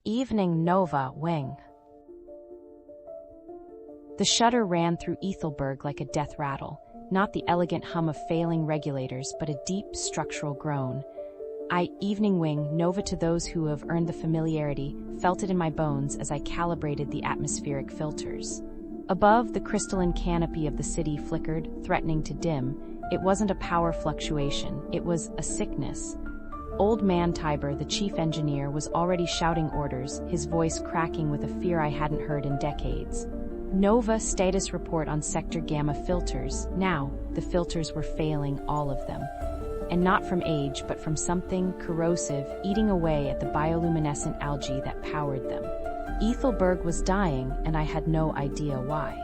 evening nova wing. The shudder ran through Ethelberg like a death rattle, not the elegant hum of failing regulators, but a deep structural groan. Evening wing, nova to those who have earned the familiarity, felt it in my bones as I calibrated the atmospheric filters. Above, the crystalline canopy of the city flickered, threatening to dim. It wasn't a power fluctuation, it was a sickness. Old man Tiber, the chief engineer, was already shouting orders, his voice cracking with a fear I hadn't heard in decades. Nova status report on Sector Gamma filters. Now, the filters were failing, all of them. And not from age, but from something corrosive eating away at the bioluminescent algae that powered them. Ethelberg was dying, and I had no idea why.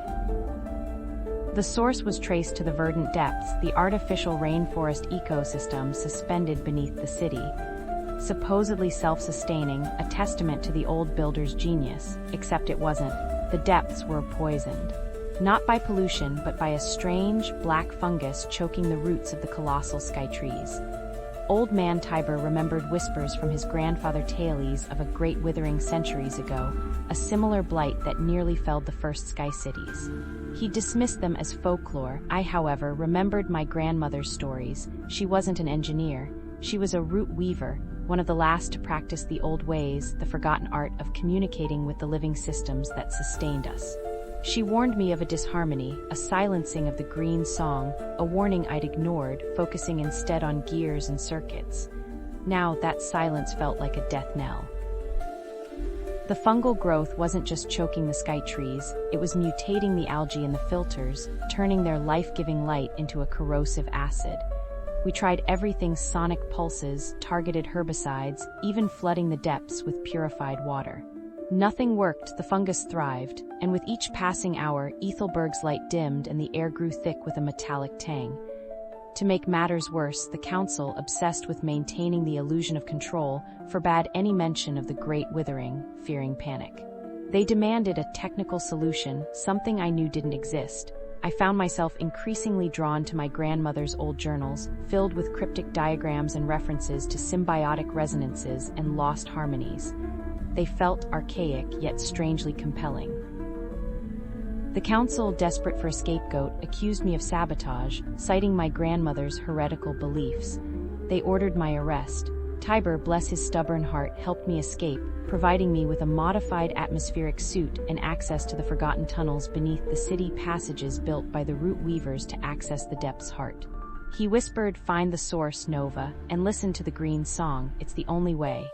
The source was traced to the verdant depths, the artificial rainforest ecosystem suspended beneath the city. Supposedly self-sustaining, a testament to the old builder's genius, except it wasn't. The depths were poisoned. Not by pollution, but by a strange, black fungus choking the roots of the colossal sky trees. Old man Tiber remembered whispers from his grandfather Thales of a great withering centuries ago, a similar blight that nearly felled the first sky cities. He dismissed them as folklore. I, however, remembered my grandmother's stories. She wasn't an engineer. She was a root weaver, one of the last to practice the old ways, the forgotten art of communicating with the living systems that sustained us. She warned me of a disharmony, a silencing of the green song, a warning I'd ignored, focusing instead on gears and circuits. Now that silence felt like a death knell. The fungal growth wasn't just choking the sky trees, it was mutating the algae in the filters, turning their life-giving light into a corrosive acid. We tried everything: sonic pulses, targeted herbicides, even flooding the depths with purified water. Nothing worked. The fungus thrived, and with each passing hour, Ethelberg's light dimmed and the air grew thick with a metallic tang. To make matters worse, the council, obsessed with maintaining the illusion of control, forbade any mention of the great withering, fearing panic. They demanded a technical solution, something I knew didn't exist. I found myself increasingly drawn to my grandmother's old journals, filled with cryptic diagrams and references to symbiotic resonances and lost harmonies. They felt archaic, yet strangely compelling. The council, desperate for a scapegoat, accused me of sabotage, citing my grandmother's heretical beliefs. They ordered my arrest. Tiber, bless his stubborn heart, helped me escape, providing me with a modified atmospheric suit and access to the forgotten tunnels beneath the city passages built by the root weavers to access the depth's heart. He whispered, "Find the source, Nova, and listen to the green song. It's the only way."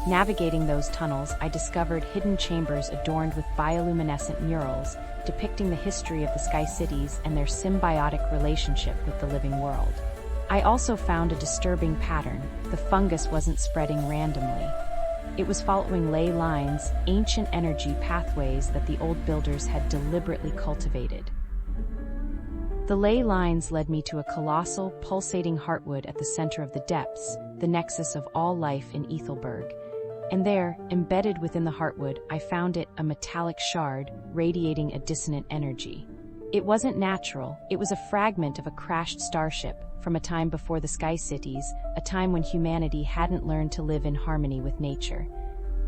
Navigating those tunnels, I discovered hidden chambers adorned with bioluminescent murals, depicting the history of the sky cities and their symbiotic relationship with the living world. I also found a disturbing pattern. The fungus wasn't spreading randomly. It was following ley lines, ancient energy pathways that the old builders had deliberately cultivated. The ley lines led me to a colossal, pulsating heartwood at the center of the depths, the nexus of all life in Ethelberg. And there, embedded within the heartwood, I found it, a metallic shard, radiating a dissonant energy. It wasn't natural, it was a fragment of a crashed starship, from a time before the sky cities, a time when humanity hadn't learned to live in harmony with nature.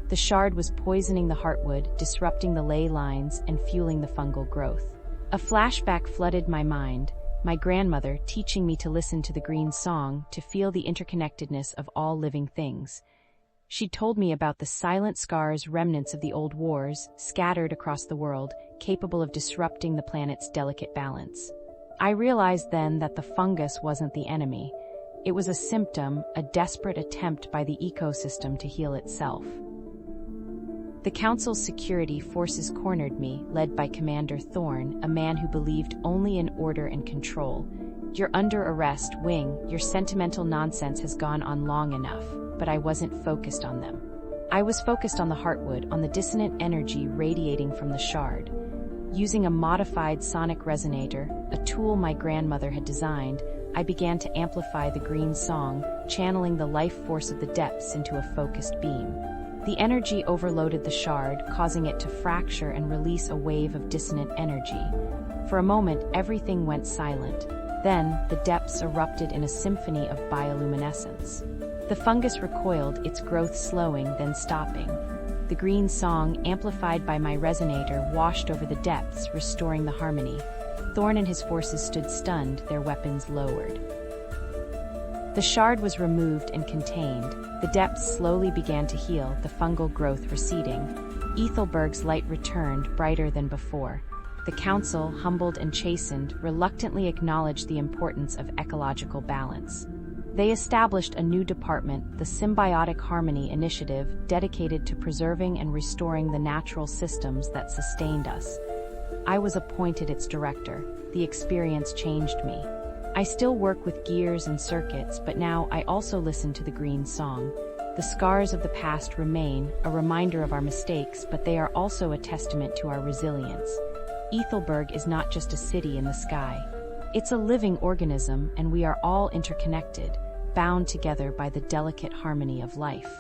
The shard was poisoning the heartwood, disrupting the ley lines, and fueling the fungal growth. A flashback flooded my mind, my grandmother teaching me to listen to the green song, to feel the interconnectedness of all living things. She'd told me about the silent scars, remnants of the old wars, scattered across the world, capable of disrupting the planet's delicate balance. I realized then that the fungus wasn't the enemy. It was a symptom, a desperate attempt by the ecosystem to heal itself. The Council's security forces cornered me, led by Commander Thorne, a man who believed only in order and control. "You're under arrest, Wing. Your sentimental nonsense has gone on long enough." But I wasn't focused on them. I was focused on the heartwood, on the dissonant energy radiating from the shard. Using a modified sonic resonator, a tool my grandmother had designed, I began to amplify the green song, channeling the life force of the depths into a focused beam. The energy overloaded the shard, causing it to fracture and release a wave of dissonant energy. For a moment, everything went silent. Then, the depths erupted in a symphony of bioluminescence. The fungus recoiled, its growth slowing, then stopping. The green song, amplified by my resonator, washed over the depths, restoring the harmony. Thorn and his forces stood stunned, their weapons lowered. The shard was removed and contained. The depths slowly began to heal, the fungal growth receding. Ethelberg's light returned, brighter than before. The council, humbled and chastened, reluctantly acknowledged the importance of ecological balance. They established a new department, the Symbiotic Harmony Initiative, dedicated to preserving and restoring the natural systems that sustained us. I was appointed its director. The experience changed me. I still work with gears and circuits, but now I also listen to the green song. The scars of the past remain, a reminder of our mistakes, but they are also a testament to our resilience. Ethelberg is not just a city in the sky. It's a living organism, and we are all interconnected, bound together by the delicate harmony of life.